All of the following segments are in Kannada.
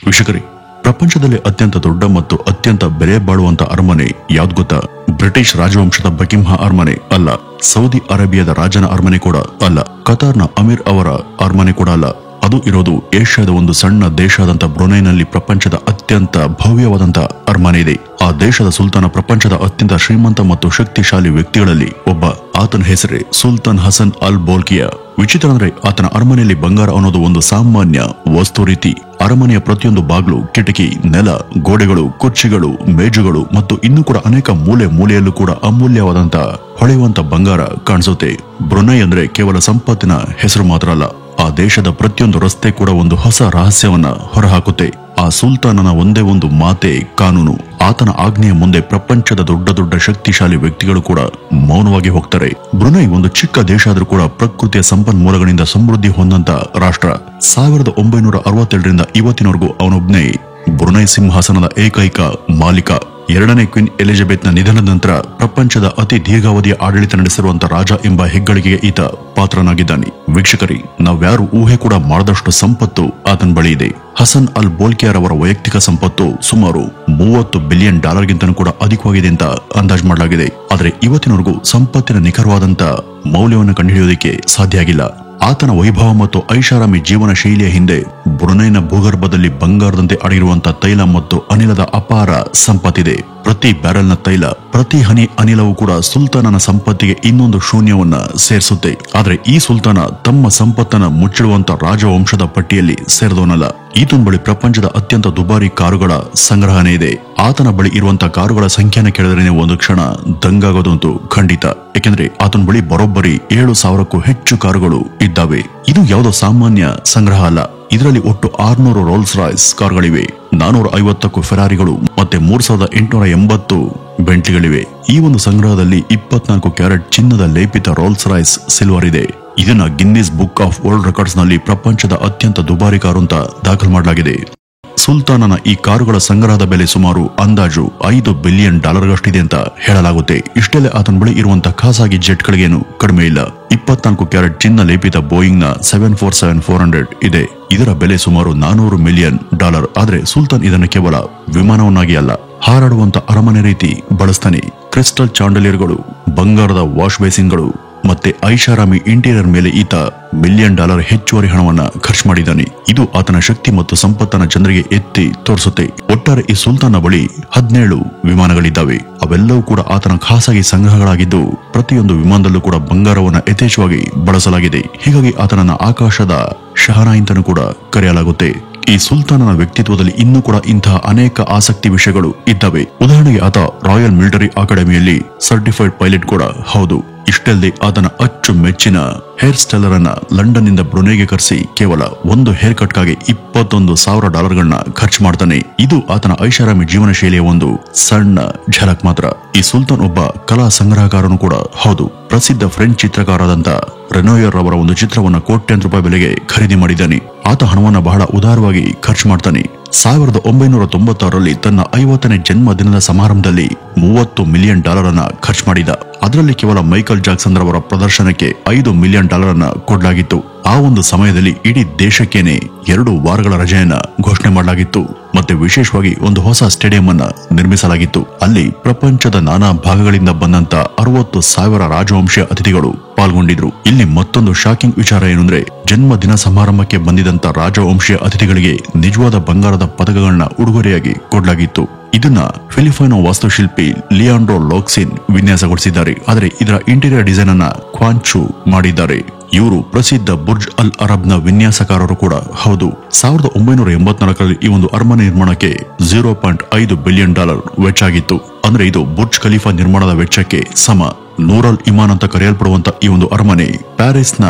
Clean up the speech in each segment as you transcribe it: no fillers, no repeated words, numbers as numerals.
ವೀಕ್ಷಕರೇ, ಪ್ರಪಂಚದಲ್ಲಿ ಅತ್ಯಂತ ದೊಡ್ಡ ಮತ್ತು ಅತ್ಯಂತ ಬೆಲೆ ಬಾಳುವಂತ ಅರಮನೆ ಯಾವ್ದು ಗೊತ್ತಾ? ಬ್ರಿಟಿಷ್ ರಾಜವಂಶದ ಬಕಿಂಗ್ಹಾಮ್ ಅರಮನೆ ಅಲ್ಲ, ಸೌದಿ ಅರೇಬಿಯಾದ ರಾಜನ ಅರಮನೆ ಕೂಡ ಅಲ್ಲ, ಕತಾರ್ನ ಅಮೀರ್ ಅವರ ಅರಮನೆ ಕೂಡ ಅಲ್ಲ. ಅದು ಇರೋದು ಏಷ್ಯಾದ ಒಂದು ಸಣ್ಣ ದೇಶದಂತ ಬ್ರುನೈನಲ್ಲಿ ಪ್ರಪಂಚದ ಅತ್ಯಂತ ಭವ್ಯವಾದಂತ ಅರಮನೆ ಇದೆ. ಆ ದೇಶದ ಸುಲ್ತಾನ ಪ್ರಪಂಚದ ಅತ್ಯಂತ ಶ್ರೀಮಂತ ಮತ್ತು ಶಕ್ತಿಶಾಲಿ ವ್ಯಕ್ತಿಗಳಲ್ಲಿ ಒಬ್ಬ. ಆತನ ಹೆಸರೇ ಸುಲ್ತಾನ್ ಹಸನ್ ಅಲ್ ಬೋಲ್ಕಿಯಾ. ವಿಚಿತ್ರ ಅಂದ್ರೆ ಆತನ ಅರಮನೆಯಲ್ಲಿ ಬಂಗಾರ ಅನ್ನೋದು ಒಂದು ಸಾಮಾನ್ಯ ವಸ್ತು ರೀತಿ. ಅರಮನೆಯ ಪ್ರತಿಯೊಂದು ಬಾಗ್ಲು, ಕಿಟಕಿ, ನೆಲ, ಗೋಡೆಗಳು, ಕುರ್ಚಿಗಳು, ಮೇಜುಗಳು ಮತ್ತು ಇನ್ನೂ ಕೂಡ ಅನೇಕ ಮೂಲೆಯಲ್ಲೂ ಕೂಡ ಅಮೂಲ್ಯವಾದಂತ ಹೊಳೆಯುವಂತ ಬಂಗಾರ ಕಾಣಿಸುತ್ತೆ. ಬ್ರುನೈ ಅಂದ್ರೆ ಕೇವಲ ಸಂಪತ್ತಿನ ಹೆಸರು ಮಾತ್ರ ಅಲ್ಲ, ಆ ದೇಶದ ಪ್ರತಿಯೊಂದು ರಸ್ತೆ ಕೂಡ ಒಂದು ಹೊಸ ರಹಸ್ಯವನ್ನ ಹೊರಹಾಕುತ್ತೆ. ಆ ಸುಲ್ತಾನನ ಒಂದೇ ಒಂದು ಮಾತೆ ಕಾನೂನು. ಆತನ ಆಜ್ಞೆಯ ಮುಂದೆ ಪ್ರಪಂಚದ ದೊಡ್ಡ ದೊಡ್ಡ ಶಕ್ತಿಶಾಲಿ ವ್ಯಕ್ತಿಗಳು ಕೂಡ ಮೌನವಾಗಿ ಹೋಗ್ತಾರೆ. ಬ್ರುನೈ ಒಂದು ಚಿಕ್ಕ ದೇಶ ಆದ್ರೂ ಕೂಡ ಪ್ರಕೃತಿಯ ಸಂಪನ್ಮೂಲಗಳಿಂದ ಸಮೃದ್ಧಿ ಹೊಂದಂತ ರಾಷ್ಟ್ರ. 1967ರಿಂದ ಇವತ್ತಿನವರೆಗೂ ಅವನೊಬ್ನೇ ಬ್ರುನೈ ಸಿಂಹಾಸನದ ಏಕೈಕ ಮಾಲೀಕ. ಎರಡನೇ ಕ್ವೀನ್ ಎಲಿಜಬೆತ್ನ ನಿಧನದ ನಂತರ ಪ್ರಪಂಚದ ಅತಿ ದೀರ್ಘಾವಧಿಯ ಆಡಳಿತ ನಡೆಸಿರುವಂತಹ ರಾಜ ಎಂಬ ಹೆಗ್ಗಳಿಕೆಗೆ ಈತ ಪಾತ್ರನಾಗಿದ್ದಾನೆ. ವೀಕ್ಷಕರೇ, ನಾವ್ಯಾರು ಊಹೆ ಕೂಡ ಮಾಡದಷ್ಟು ಸಂಪತ್ತು ಆತನ ಬಳಿ ಇದೆ. ಹಸನ್ ಅಲ್ ಬೋಲ್ಕಿಯಾರ್ ಅವರ ವೈಯಕ್ತಿಕ ಸಂಪತ್ತು ಸುಮಾರು $30 ಬಿಲಿಯನ್ ಗಿಂತನೂ ಕೂಡ ಅಧಿಕವಾಗಿದೆ ಅಂತ ಅಂದಾಜು ಮಾಡಲಾಗಿದೆ. ಆದರೆ ಇವತ್ತಿನವರೆಗೂ ಸಂಪತ್ತಿನ ನಿಖರವಾದಂತ ಮೌಲ್ಯವನ್ನು ಕಂಡುಹಿಡಿಯೋದಕ್ಕೆ ಸಾಧ್ಯ ಆಗಿಲ್ಲ. ಆತನ ವೈಭವ ಮತ್ತು ಐಷಾರಾಮಿ ಜೀವನ ಶೈಲಿಯ ಹಿಂದೆ ಬ್ರುನೈನ ಭೂಗರ್ಭದಲ್ಲಿ ಬಂಗಾರದಂತೆ ಅಡಗಿರುವಂತಹ ತೈಲ ಮತ್ತು ಅನಿಲದ ಅಪಾರ ಸಂಪತ್ತಿದೆ. ಪ್ರತಿ ಬ್ಯಾರೆಲ್ನ ತೈಲ, ಪ್ರತಿ ಹನಿ ಅನಿಲವೂ ಕೂಡ ಸುಲ್ತಾನನ ಸಂಪತ್ತಿಗೆ ಇನ್ನೊಂದು ಶೂನ್ಯವನ್ನ ಸೇರಿಸುತ್ತೆ. ಆದ್ರೆ ಈ ಸುಲ್ತಾನ ತಮ್ಮ ಸಂಪತ್ತನ್ನ ಮುಚ್ಚಿಡುವಂತ ರಾಜವಂಶದ ಪಟ್ಟಿಯಲ್ಲಿ ಸೇರಿದವನಲ್ಲ. ಈತನ ಬಳಿ ಪ್ರಪಂಚದ ಅತ್ಯಂತ ದುಬಾರಿ ಕಾರುಗಳ ಸಂಗ್ರಹಣೆ ಇದೆ. ಆತನ ಬಳಿ ಇರುವಂತಹ ಕಾರುಗಳ ಸಂಖ್ಯೆನ ಕೇಳಿದ್ರೆ ಒಂದು ಕ್ಷಣ ದಂಗಾಗೋದಂತೂ ಖಂಡಿತ. ಯಾಕೆಂದ್ರೆ ಆತನ ಬಳಿ ಬರೋಬ್ಬರಿ 7,000ಕ್ಕೂ ಹೆಚ್ಚು ಕಾರುಗಳು ಇದ್ದಾವೆ. ಇದು ಯಾವುದೋ ಸಾಮಾನ್ಯ ಸಂಗ್ರಹ ಅಲ್ಲ. ಇದರಲ್ಲಿ ಒಟ್ಟು 600 ರೋಲ್ಸ್ ರಾಯ್ಸ್ ಕಾರುಗಳಿವೆ, 450ಕ್ಕೂ ಫೆರಾರಿಗಳು ಮತ್ತೆ 3,880 ಬೆಂಟ್ಲಿಗಳಿವೆ. ಈ ಒಂದು ಸಂಗ್ರಹದಲ್ಲಿ 24 ಕ್ಯಾರೆಟ್ ಚಿನ್ನದ ಲೇಪಿತ ರೋಲ್ಸ್ ರಾಯ್ಸ್ ಸಿಲ್ವರ್ ಇದೆ. ಇದನ್ನ Guinness book of world records ನಲ್ಲಿ ಪ್ರಪಂಚದ ಅತ್ಯಂತ ದುಬಾರಿ ಕಾರು ಅಂತ ದಾಖಲು ಮಾಡಲಾಗಿದೆ. ಸುಲ್ತಾನನ ಈ ಕಾರುಗಳ ಸಂಗ್ರಹದ ಬೆಲೆ ಸುಮಾರು ಅಂದಾಜು $5 ಬಿಲಿಯನ್ ಗಷ್ಟಿದೆ ಅಂತ ಹೇಳಲಾಗುತ್ತೆ. ಇಷ್ಟೆಲ್ಲ ಆತನ ಬಳಿ ಇರುವಂತಹ ಖಾಸಗಿ ಜೆಟ್ ಗಳಿಗೇನು ಕಡಿಮೆ ಇಲ್ಲ. 24 ಕ್ಯಾರೆಟ್ ಚಿನ್ನ ಲೇಪಿತ ಬೋಯಿಂಗ್ ನ 747-400 ಇದೆ. ಇದರ ಬೆಲೆ ಸುಮಾರು $400 ಮಿಲಿಯನ್. ಆದ್ರೆ ಸುಲ್ತಾನ್ ಇದನ್ನು ಕೇವಲ ವಿಮಾನವನ್ನಾಗಿ ಅಲ್ಲ, ಹಾರಾಡುವಂತ ಅರಮನೆ ರೀತಿ ಬಳಸ್ತಾನೆ. ಕ್ರಿಸ್ಟಲ್ ಚಾಂಡಲಿಯರ್ಗಳು, ಬಂಗಾರದ ವಾಶ್ ಬೇಸಿನ್ಗಳು ಮತ್ತೆ ಐಷಾರಾಮಿ ಇಂಟೀರಿಯರ್ ಮೇಲೆ ಈತ $1 ಮಿಲಿಯನ್ ಹೆಚ್ಚುವರಿ ಹಣವನ್ನ ಖರ್ಚು ಮಾಡಿದ್ದಾನೆ. ಇದು ಆತನ ಶಕ್ತಿ ಮತ್ತು ಸಂಪತ್ತನ್ನ ಜನರಿಗೆ ಎತ್ತಿ ತೋರಿಸುತ್ತೆ. ಒಟ್ಟಾರೆ ಈ ಸುಲ್ತಾನ ಬಳಿ 17 ವಿಮಾನಗಳಿದ್ದಾವೆ. ಅವೆಲ್ಲವೂ ಕೂಡ ಆತನ ಖಾಸಗಿ ಸಂಗ್ರಹಗಳಾಗಿದ್ದು ಪ್ರತಿಯೊಂದು ವಿಮಾನದಲ್ಲೂ ಕೂಡ ಬಂಗಾರವನ್ನ ಯಥೇಚ್ಛವಾಗಿ ಬಳಸಲಾಗಿದೆ. ಹೀಗಾಗಿ ಆತನನ್ನ ಆಕಾಶದ ಶಹನಾಯಿ ಅಂತನೂ ಕೂಡ ಕರೆಯಲಾಗುತ್ತೆ. ಈ ಸುಲ್ತಾನನ ವ್ಯಕ್ತಿತ್ವದಲ್ಲಿ ಇನ್ನೂ ಕೂಡ ಇಂತಹ ಅನೇಕ ಆಸಕ್ತಿ ವಿಷಯಗಳು ಇದ್ದಾವೆ. ಉದಾಹರಣೆಗೆ ಆತ ರಾಯಲ್ ಮಿಲಿಟರಿ ಅಕಾಡೆಮಿಯಲ್ಲಿ ಸರ್ಟಿಫೈಡ್ ಪೈಲಟ್ ಕೂಡ ಹೌದು. ಇಷ್ಟಲ್ಲದೆ ಆತನ ಅಚ್ಚು ಮೆಚ್ಚಿನ ಹೇರ್ ಸ್ಟೈಲರ್ ಅನ್ನ ಲಂಡನ್ ನಿಂದ ಬ್ರುನೈಗೆ ಕರೆಸಿ ಕೇವಲ ಒಂದು ಹೇರ್ ಕಟ್ಗಾಗಿ $21,000 ಖರ್ಚು ಮಾಡ್ತಾನೆ. ಇದು ಆತನ ಐಷಾರಾಮಿ ಜೀವನ ಶೈಲಿಯ ಒಂದು ಸಣ್ಣ ಝಲಕ್ ಮಾತ್ರ. ಈ ಸುಲ್ತಾನ್ ಒಬ್ಬ ಕಲಾ ಸಂಗ್ರಹಕಾರನು ಕೂಡ ಹೌದು. ಪ್ರಸಿದ್ಧ ಫ್ರೆಂಚ್ ಚಿತ್ರಕಾರರಾದಂತ ರೆನೋಯರ್ ಅವರ ಒಂದು ಚಿತ್ರವನ್ನ ಕೋಟ್ಯಾಂತರ ರೂಪಾಯಿ ಬೆಲೆಗೆ ಖರೀದಿ ಮಾಡಿದ್ದಾನೆ. ಆತ ಹಣವನ್ನ ಬಹಳ ಉದಾರವಾಗಿ ಖರ್ಚು ಮಾಡ್ತಾನೆ. 1996ರಲ್ಲಿ ತನ್ನ 50ನೇ ಜನ್ಮದಿನದ ಸಮಾರಂಭದಲ್ಲಿ $30 ಮಿಲಿಯನ್ ಖರ್ಚು ಮಾಡಿದ. ಅದರಲ್ಲಿ ಕೇವಲ ಮೈಕಲ್ ಜಾಕ್ಸನ್ ರವರ ಪ್ರದರ್ಶನಕ್ಕೆ $5 ಮಿಲಿಯನ್ ಕೊಡಲಾಗಿತ್ತು. ಆ ಒಂದು ಸಮಯದಲ್ಲಿ ಇಡೀ ದೇಶಕ್ಕೇನೆ 2 ವಾರಗಳ ರಜೆಯನ್ನ ಘೋಷಣೆ ಮಾಡಲಾಗಿತ್ತು. ಮತ್ತೆ ವಿಶೇಷವಾಗಿ ಒಂದು ಹೊಸ ಸ್ಟೇಡಿಯಂ ಅನ್ನ ನಿರ್ಮಿಸಲಾಗಿತ್ತು. ಅಲ್ಲಿ ಪ್ರಪಂಚದ ನಾನಾ ಭಾಗಗಳಿಂದ ಬಂದಂತ 60,000 ರಾಜವಂಶೀಯ ಅತಿಥಿಗಳು ಪಾಲ್ಗೊಂಡಿದ್ರು. ಇಲ್ಲಿ ಮತ್ತೊಂದು ಶಾಕಿಂಗ್ ವಿಚಾರ ಏನಂದ್ರೆ, ಜನ್ಮದಿನ ಸಮಾರಂಭಕ್ಕೆ ಬಂದಿದಂತ ರಾಜವಂಶೀಯ ಅತಿಥಿಗಳಿಗೆ ನಿಜವಾದ ಬಂಗಾರದ ಪದಕಗಳನ್ನ ಉಡುಗೊರೆಯಾಗಿ ಕೊಡಲಾಗಿತ್ತು. ಇದನ್ನ ಫಿಲಿಪೈನೋ ವಾಸ್ತುಶಿಲ್ಪಿ ಲಿಯಾಂಡ್ರೋ ಲೋಕ್ಸಿನ್ ವಿನ್ಯಾಸಗೊಳಿಸಿದ್ದಾರೆ. ಆದರೆ ಇದರ ಇಂಟೀರಿಯರ್ ಡಿಸೈನ್ ಅನ್ನ ಕ್ವಾಂಚು ಮಾಡಿದ್ದಾರೆ. ಇವರು ಪ್ರಸಿದ್ಧ ಬುರ್ಜ್ ಅಲ್ ಅರಬ್ನ ವಿನ್ಯಾಸಕಾರರು ಕೂಡ ಹೌದು. 1984ರಲ್ಲಿ ಈ ಒಂದು ಅರಮನೆ ನಿರ್ಮಾಣಕ್ಕೆ $0.5 ಬಿಲಿಯನ್ ವೆಚ್ಚ ಆಗಿತ್ತು. ಅಂದ್ರೆ ಇದು ಬುರ್ಜ್ ಖಲೀಫಾ ನಿರ್ಮಾಣದ ವೆಚ್ಚಕ್ಕೆ ಸಮ. ನೂರಲ್ ಇಮಾನ್ ಅಂತ ಕರೆಯಲ್ಪಡುವಂತ ಈ ಒಂದು ಅರಮನೆ ಪ್ಯಾರಿಸ್ನ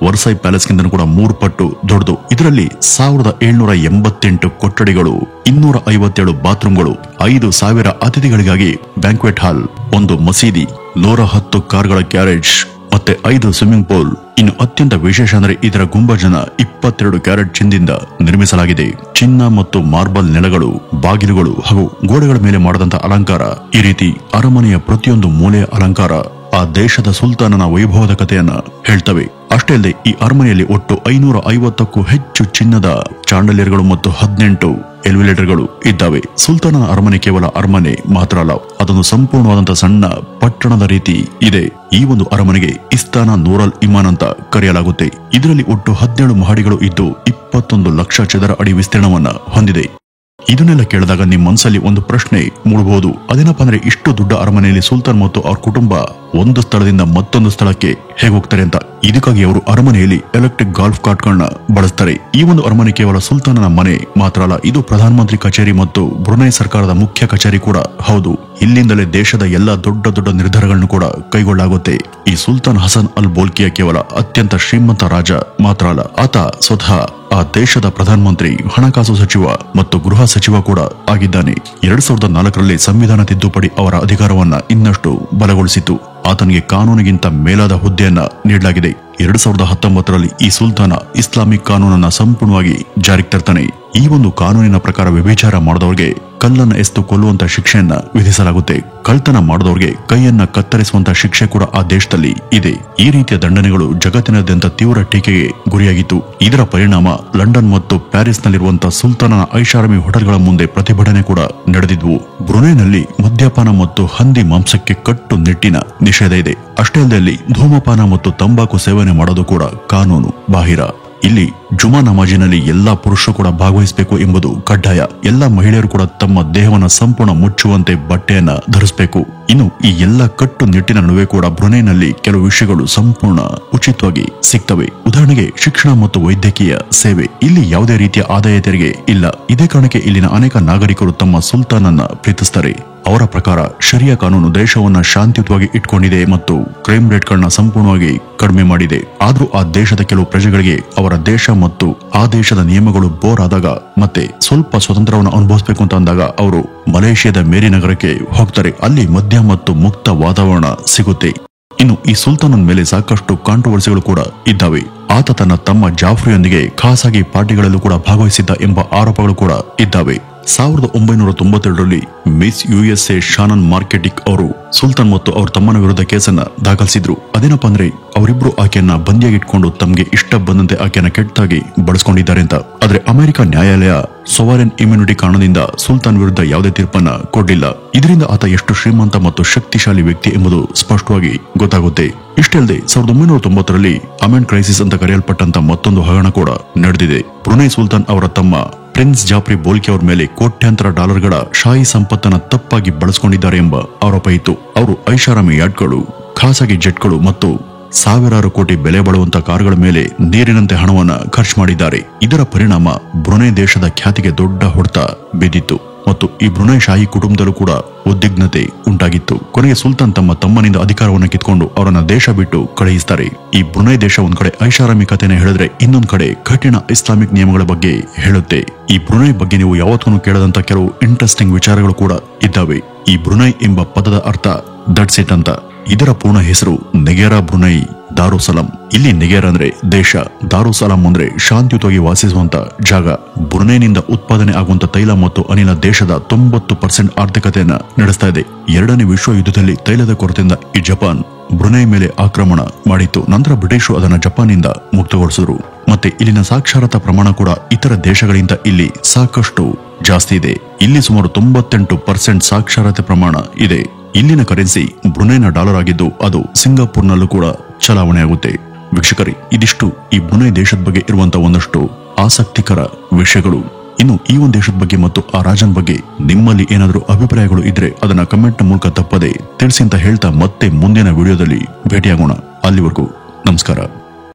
ವರ್ಸೈ ಪ್ಯಾಲೇಸ್ ಗಿಂತ ಕೂಡ 3 ಪಟ್ಟು ದೊಡ್ಡದು. ಇದರಲ್ಲಿ 1788 ಕೊಠಡಿಗಳು, 257 ಬಾತ್ರೂಮ್ಗಳು, 5,000 ಅತಿಥಿಗಳಿಗಾಗಿ ಬ್ಯಾಂಕ್ವೆಟ್ ಹಾಲ್, ಒಂದು ಮಸೀದಿ, 110 ಕಾರ್ಗಳ ಗ್ಯಾರೇಜ್ ಮತ್ತೆ 5 ಸ್ವಿಮ್ಮಿಂಗ್ ಪೂಲ್. ಇನ್ನು ಅತ್ಯಂತ ವಿಶೇಷ ಅಂದ್ರೆ ಇದರ ಗುಂಬಜನ 22 ಕ್ಯಾರೆಟ್ ಚಿನ್ನದಿಂದ ನಿರ್ಮಿಸಲಾಗಿದೆ. ಚಿನ್ನ ಮತ್ತು ಮಾರ್ಬಲ್ ನೆಲಗಳು, ಬಾಗಿಲುಗಳು ಹಾಗೂ ಗೋಡೆಗಳ ಮೇಲೆ ಮಾಡದಂತ ಅಲಂಕಾರ, ಈ ರೀತಿ ಅರಮನೆಯ ಪ್ರತಿಯೊಂದು ಮೂಲೆಯ ಅಲಂಕಾರ ಆ ದೇಶದ ಸುಲ್ತಾನನ ವೈಭವದ ಕಥೆಯನ್ನ ಹೇಳ್ತವೆ. ಅಷ್ಟೇ ಅಲ್ಲದೆ ಈ ಅರಮನೆಯಲ್ಲಿ ಒಟ್ಟು 550ಕ್ಕೂ ಹೆಚ್ಚು ಚಿನ್ನದ ಚಾಂಡಲಿಯರ್ಗಳು ಮತ್ತು 18 ಎಲಿವೇಟರ್ಗಳು ಇದ್ದಾವೆ. ಸುಲ್ತಾನನ ಅರಮನೆ ಕೇವಲ ಅರಮನೆ ಮಾತ್ರ ಅಲ್ಲ, ಅದೊಂದು ಸಂಪೂರ್ಣವಾದಂತಹ ಸಣ್ಣ ಪಟ್ಟಣದ ರೀತಿ ಇದೆ. ಈ ಒಂದು ಅರಮನೆಗೆ ಇಸ್ತಾನ ನೂರಲ್ ಇಮಾನ್ ಅಂತ ಕರೆಯಲಾಗುತ್ತೆ. ಇದರಲ್ಲಿ ಒಟ್ಟು 17 ಮಹಡಿಗಳು ಇದ್ದು 21 ಲಕ್ಷ ಚದರ ಅಡಿ ವಿಸ್ತೀರ್ಣವನ್ನ ಹೊಂದಿದೆ. ಇದನ್ನೆಲ್ಲ ಕೇಳಿದಾಗ ನಿಮ್ಮ ಮನಸ್ಸಲ್ಲಿ ಒಂದು ಪ್ರಶ್ನೆ ಮೂಡಬಹುದು, ಅದೇನಪ್ಪ ಅಂದ್ರೆ ಇಷ್ಟು ದೊಡ್ಡ ಅರಮನೆಯಲ್ಲಿ ಸುಲ್ತಾನ್ ಮತ್ತು ಅವ್ರ ಕುಟುಂಬ ಒಂದು ಸ್ಥಳದಿಂದ ಮತ್ತೊಂದು ಸ್ಥಳಕ್ಕೆ ಹೇಗೆ ಹೋಗ್ತಾರೆ ಅಂತ. ಇದಕ್ಕಾಗಿ ಅವರು ಅರಮನೆಯಲ್ಲಿ ಎಲೆಕ್ಟ್ರಿಕ್ ಗಾಲ್ಫ್ ಕಾರ್ಟ್ಗಳನ್ನ ಬಳಸ್ತಾರೆ. ಈ ಒಂದು ಅರಮನೆ ಕೇವಲ ಸುಲ್ತಾನನ ಮನೆ ಮಾತ್ರ ಅಲ್ಲ, ಇದು ಪ್ರಧಾನಮಂತ್ರಿ ಕಚೇರಿ ಮತ್ತು ಬ್ರುನೈ ಸರ್ಕಾರದ ಮುಖ್ಯ ಕಚೇರಿ ಕೂಡ ಹೌದು. ಇಲ್ಲಿಂದಲೇ ದೇಶದ ಎಲ್ಲಾ ದೊಡ್ಡ ದೊಡ್ಡ ನಿರ್ಧಾರಗಳನ್ನು ಕೂಡ ಕೈಗೊಳ್ಳಲಾಗುತ್ತೆ. ಈ ಸುಲ್ತಾನ್ ಹಸನ್ ಅಲ್ ಬೋಲ್ಕಿಯಾ ಕೇವಲ ಅತ್ಯಂತ ಶ್ರೀಮಂತ ರಾಜ ಮಾತ್ರ ಅಲ್ಲ, ಆತ ಸ್ವತಃ ಆ ದೇಶದ ಪ್ರಧಾನಮಂತ್ರಿ, ಹಣಕಾಸು ಸಚಿವ ಮತ್ತು ಗೃಹ ಸಚಿವ ಕೂಡ ಆಗಿದ್ದಾನೆ. 2004ರಲ್ಲಿ ಸಂವಿಧಾನ ತಿದ್ದುಪಡಿ ಅವರ ಅಧಿಕಾರವನ್ನ ಇನ್ನಷ್ಟು ಬಲಗೊಳಿಸಿತು. ಆತನಿಗೆ ಕಾನೂನಿಗಿಂತ ಮೇಲಾದ ಹುದ್ದೆಯನ್ನ ನೀಡಲಾಗಿದೆ. 2019ರಲ್ಲಿ ಈ ಸುಲ್ತಾನ ಇಸ್ಲಾಮಿಕ್ ಕಾನೂನನ್ನ ಸಂಪೂರ್ಣವಾಗಿ ಜಾರಿಗೆ ತರ್ತಾನೆ. ಈ ಒಂದು ಕಾನೂನಿನ ಪ್ರಕಾರ ವ್ಯಭಿಚಾರ ಮಾಡಿದವರಿಗೆ ಕಲ್ಲನ್ನ ಎಸ್ತು ಕೊಲ್ಲುವಂತ ಶಿಕ್ಷೆಯನ್ನ ವಿಧಿಸಲಾಗುತ್ತೆ. ಕಳ್ತನ ಮಾಡಿದವರಿಗೆ ಕೈಯನ್ನ ಕತ್ತರಿಸುವಂತ ಶಿಕ್ಷೆ ಕೂಡ ಆ ದೇಶದಲ್ಲಿ ಇದೆ. ಈ ರೀತಿಯ ದಂಡನೆಗಳು ಜಗತ್ತಿನಾದ್ಯಂತ ತೀವ್ರ ಟೀಕೆಗೆ ಗುರಿಯಾಗಿತ್ತು. ಇದರ ಪರಿಣಾಮ ಲಂಡನ್ ಮತ್ತು ಪ್ಯಾರಿಸ್ನಲ್ಲಿರುವಂತಹ ಸುಲ್ತಾನನ ಐಷಾರಾಮಿ ಹೋಟೆಲ್ಗಳ ಮುಂದೆ ಪ್ರತಿಭಟನೆ ಕೂಡ ನಡೆದಿದ್ವು. ಬ್ರುನೈನಲ್ಲಿ ಮದ್ಯಪಾನ ಮತ್ತು ಹಂದಿ ಮಾಂಸಕ್ಕೆ ಕಟ್ಟುನಿಟ್ಟಿನ ನಿಷೇಧ ಇದೆ. ಅಷ್ಟೇ ಅಲ್ಲದೆ ಧೂಮಪಾನ ಮತ್ತು ತಂಬಾಕು ಸೇವನೆ ಮಾಡೋದು ಕೂಡ ಕಾನೂನು ಬಾಹಿರ. ಇಲ್ಲಿ ಜುಮಾ ನಮಾಜಿನಲ್ಲಿ ಎಲ್ಲಾ ಪುರುಷರು ಕೂಡ ಭಾಗವಹಿಸಬೇಕು ಎಂಬುದು ಕಡ್ಡಾಯ. ಎಲ್ಲಾ ಮಹಿಳೆಯರು ಕೂಡ ತಮ್ಮ ದೇಹವನ್ನ ಸಂಪೂರ್ಣ ಮುಚ್ಚುವಂತೆ ಬಟ್ಟೆಯನ್ನ ಧರಿಸಬೇಕು. ಇನ್ನು ಈ ಎಲ್ಲ ಕಟ್ಟುನಿಟ್ಟಿನ ನಡುವೆ ಕೂಡ ಬ್ರುನೈನಲ್ಲಿ ಕೆಲವು ವಿಷಯಗಳು ಸಂಪೂರ್ಣ ಉಚಿತವಾಗಿ ಸಿಗ್ತವೆ. ಉದಾಹರಣೆಗೆ ಶಿಕ್ಷಣ ಮತ್ತು ವೈದ್ಯಕೀಯ ಸೇವೆ. ಇಲ್ಲಿ ಯಾವುದೇ ರೀತಿಯ ಆದಾಯ ತೆರಿಗೆ ಇಲ್ಲ. ಇದೇ ಕಾರಣಕ್ಕೆ ಇಲ್ಲಿನ ಅನೇಕ ನಾಗರಿಕರು ತಮ್ಮ ಸುಲ್ತಾನನ್ನ ಪ್ರೀತಿಸ್ತಾರೆ. ಅವರ ಪ್ರಕಾರ ಶರಿಯಾ ಕಾನೂನು ದೇಶವನ್ನ ಶಾಂತಿಯುತವಾಗಿ ಇಟ್ಕೊಂಡಿದೆ ಮತ್ತು ಕ್ರೈಮ್ ರೇಟ್ಗಳನ್ನ ಸಂಪೂರ್ಣವಾಗಿ ಕಡಿಮೆ ಮಾಡಿದೆ. ಆದ್ರೂ ಆ ದೇಶದ ಕೆಲವು ಪ್ರಜೆಗಳಿಗೆ ಅವರ ದೇಶ ಮತ್ತು ಆ ದೇಶದ ನಿಯಮಗಳು ಬೋರ್ ಆದಾಗ ಮತ್ತೆ ಸ್ವಲ್ಪ ಸ್ವತಂತ್ರವನ್ನು ಅನುಭವಿಸಬೇಕು ಅಂತ ಅಂದಾಗ ಅವರು ಮಲೇಷಿಯಾದ ಮೇರಿ ನಗರಕ್ಕೆ ಹೋಗ್ತಾರೆ. ಅಲ್ಲಿ ಮದ್ಯ ಮತ್ತು ಮುಕ್ತ ವಾತಾವರಣ ಸಿಗುತ್ತೆ. ಇನ್ನು ಈ ಸುಲ್ತಾನನ ಮೇಲೆ ಸಾಕಷ್ಟು ಕಾಂಟ್ರವರ್ಸಿಗಳು ಕೂಡ ಇದ್ದಾವೆ. ಆತ ತನ್ನ ತಮ್ಮ ಜಾಫ್ರಿಯೊಂದಿಗೆ ಖಾಸಗಿ ಪಾರ್ಟಿಗಳಲ್ಲೂ ಕೂಡ ಭಾಗವಹಿಸಿದ್ದ ಎಂಬ ಆರೋಪಗಳು ಕೂಡ ಇದ್ದಾವೆ. 1992ರಲ್ಲಿ ಮಿಸ್ ಯುಎಸ್ಎ ಶಾನನ್ ಮಾರ್ಕೆಟಿಕ್ ಅವರು ಸುಲ್ತಾನ್ ಮತ್ತು ಅವ್ರ ತಮ್ಮನ ವಿರುದ್ಧ ಕೇಸನ್ನ ದಾಖಲಿಸಿದ್ರು. ಅದೇನಪ್ಪ ಅಂದ್ರೆ ಅವರಿಬ್ರು ಆಕೆಯನ್ನ ಬಂದಿಯಾಗಿಟ್ಕೊಂಡು ತಮ್ಗೆ ಇಷ್ಟ ಬಂದಂತೆ ಆಕೆಯನ್ನ ಕೆಟ್ಟಾಗಿ ಬಳಸ್ಕೊಂಡಿದ್ದಾರೆ ಅಂತ. ಆದ್ರೆ ಅಮೆರಿಕ ನ್ಯಾಯಾಲಯ ಸೊವರೆನ್ ಇಮ್ಯುನಿಟಿ ಕಾರಣದಿಂದ ಸುಲ್ತಾನ್ ವಿರುದ್ಧ ಯಾವುದೇ ತೀರ್ಪನ್ನ ಕೊಡ್ಲಿಲ್ಲ. ಇದರಿಂದ ಆತ ಎಷ್ಟು ಶ್ರೀಮಂತ ಮತ್ತು ಶಕ್ತಿಶಾಲಿ ವ್ಯಕ್ತಿ ಎಂಬುದು ಸ್ಪಷ್ಟವಾಗಿ ಗೊತ್ತಾಗುತ್ತೆ. ಇಷ್ಟೇ ಅಲ್ಲದೆ 1990ರಲ್ಲಿ ಅಮೆನ್ ಕ್ರೈಸಿಸ್ ಅಂತ ಕರೆಯಲ್ಪಟ್ಟಂತ ಮತ್ತೊಂದು ಹಗರಣ ಕೂಡ ನಡೆದಿದೆ. ಬ್ರುನೈ ಸುಲ್ತಾನ್ ಅವರ ತಮ್ಮ ಪ್ರಿನ್ಸ್ ಜಾಫ್ರಿ ಬೋಲ್ಕಿ ಅವರ ಮೇಲೆ ಕೋಟ್ಯಾಂತರ ಡಾಲರ್ಗಳ ಶಾಹಿ ಸಂಪತ್ತನ್ನ ತಪ್ಪಾಗಿ ಬಳಸಿಕೊಂಡಿದ್ದಾರೆ ಎಂಬ ಆರೋಪ ಇತ್ತು. ಅವರು ಐಷಾರಾಮಿ ಯಾಟ್ಗಳು, ಖಾಸಗಿ ಜೆಟ್ಗಳು ಮತ್ತು ಸಾವಿರಾರು ಕೋಟಿ ಬೆಲೆ ಬಾಳುವಂತ ಕಾರುಗಳ ಮೇಲೆ ನೀರಿನಂತೆ ಹಣವನ್ನ ಖರ್ಚು ಮಾಡಿದ್ದಾರೆ. ಇದರ ಪರಿಣಾಮ ಬ್ರುನೈ ದೇಶದ ಖ್ಯಾತಿಗೆ ದೊಡ್ಡ ಹೊಡೆತ ಬಿದ್ದಿತ್ತು ಮತ್ತು ಈ ಬ್ರುನೈ ಶಾಹಿ ಕುಟುಂಬದಲ್ಲೂ ಕೂಡ ಉದ್ವಿಗ್ನತೆ ಉಂಟಾಗಿತ್ತು. ಕೊನೆಗೆ ಸುಲ್ತಾನ್ ತಮ್ಮ ತಮ್ಮನಿಂದ ಅಧಿಕಾರವನ್ನು ಕಿತ್ಕೊಂಡು ಅವರನ್ನ ದೇಶ ಬಿಟ್ಟು ಕಳುಹಿಸ್ತಾರೆ. ಈ ಬ್ರುನೈ ದೇಶ ಒಂದ್ ಕಡೆ ಐಷಾರಾಮಿ ಕಥೆನ ಹೇಳಿದ್ರೆ ಇನ್ನೊಂದ್ ಕಡೆ ಕಠಿಣ ಇಸ್ಲಾಮಿಕ್ ನಿಯಮಗಳ ಬಗ್ಗೆ ಹೇಳುತ್ತೆ. ಈ ಬ್ರುನೈ ಬಗ್ಗೆ ನೀವು ಯಾವತ್ತೂ ಕೇಳದಂತ ಕೆಲವು ಇಂಟ್ರೆಸ್ಟಿಂಗ್ ವಿಚಾರಗಳು ಕೂಡ ಇದ್ದಾವೆ. ಈ ಬ್ರುನೈ ಎಂಬ ಪದದ ಅರ್ಥ ದಟ್ಸ್ ಇಟ್ ಅಂತ. ಇದರ ಪೂರ್ಣ ಹೆಸರು ನೆಗೆರಾ ಬ್ರುನೈ ದಾರುಸಲಾಂ. ಇಲ್ಲಿ ನೆಗೆರಾ ಅಂದ್ರೆ ದೇಶ, ದಾರುಸಲಾಂ ಅಂದ್ರೆ ಶಾಂತಿಯುತವಾಗಿ ವಾಸಿಸುವಂತ ಜಾಗ. ಬ್ರುನೈನಿಂದ ಉತ್ಪಾದನೆ ಆಗುವಂತ ತೈಲ ಮತ್ತು ಅನಿಲ ದೇಶದ 90% ಆರ್ಥಿಕತೆಯನ್ನ ನಡೆಸ್ತಾ ಇದೆ. 2ನೇ ವಿಶ್ವ ಯುದ್ಧದಲ್ಲಿ ತೈಲದ ಕೊರತೆಯಿಂದ ಈ ಜಪಾನ್ ಬ್ರುನೈ ಮೇಲೆ ಆಕ್ರಮಣ ಮಾಡಿತ್ತು. ನಂತರ ಬ್ರಿಟಿಷರು ಅದನ್ನ ಜಪಾನಿಂದ ಮುಕ್ತಗೊಳಿಸಿದ್ರು. ಮತ್ತೆ ಇಲ್ಲಿನ ಸಾಕ್ಷರತಾ ಪ್ರಮಾಣ ಕೂಡ ಇತರ ದೇಶಗಳಿಂದ ಇಲ್ಲಿ ಸಾಕಷ್ಟು ಜಾಸ್ತಿ ಇದೆ. ಇಲ್ಲಿ ಸುಮಾರು 98% ಸಾಕ್ಷರತೆ ಪ್ರಮಾಣ ಇದೆ. ಇಲ್ಲಿನ ಕರೆನ್ಸಿ ಬ್ರುನೈನ ಡಾಲರ್ ಆಗಿದ್ದು ಅದು ಸಿಂಗಾಪುರ್ನಲ್ಲೂ ಕೂಡ ಚಲಾವಣೆ ಆಗುತ್ತೆ. ವೀಕ್ಷಕರೇ, ಇದಿಷ್ಟು ಈ ಬ್ರುನೈ ದೇಶದ ಬಗ್ಗೆ ಇರುವಂತಹ ಒಂದಷ್ಟು ಆಸಕ್ತಿಕರ ವಿಷಯಗಳು. ಇನ್ನು ಈ ಒಂದು ದೇಶದ ಬಗ್ಗೆ ಮತ್ತು ಆ ರಾಜನ ಬಗ್ಗೆ ನಿಮ್ಮಲ್ಲಿ ಏನಾದರೂ ಅಭಿಪ್ರಾಯಗಳು ಇದ್ರೆ ಅದನ್ನ ಕಮೆಂಟ್ ಮೂಲಕ ತಪ್ಪದೆ ತಿಳಿಸಿ ಅಂತ ಹೇಳ್ತಾ ಮತ್ತೆ ಮುಂದಿನ ವಿಡಿಯೋದಲ್ಲಿ ಭೇಟಿಯಾಗೋಣ. ಅಲ್ಲಿವರೆಗೂ ನಮಸ್ಕಾರ.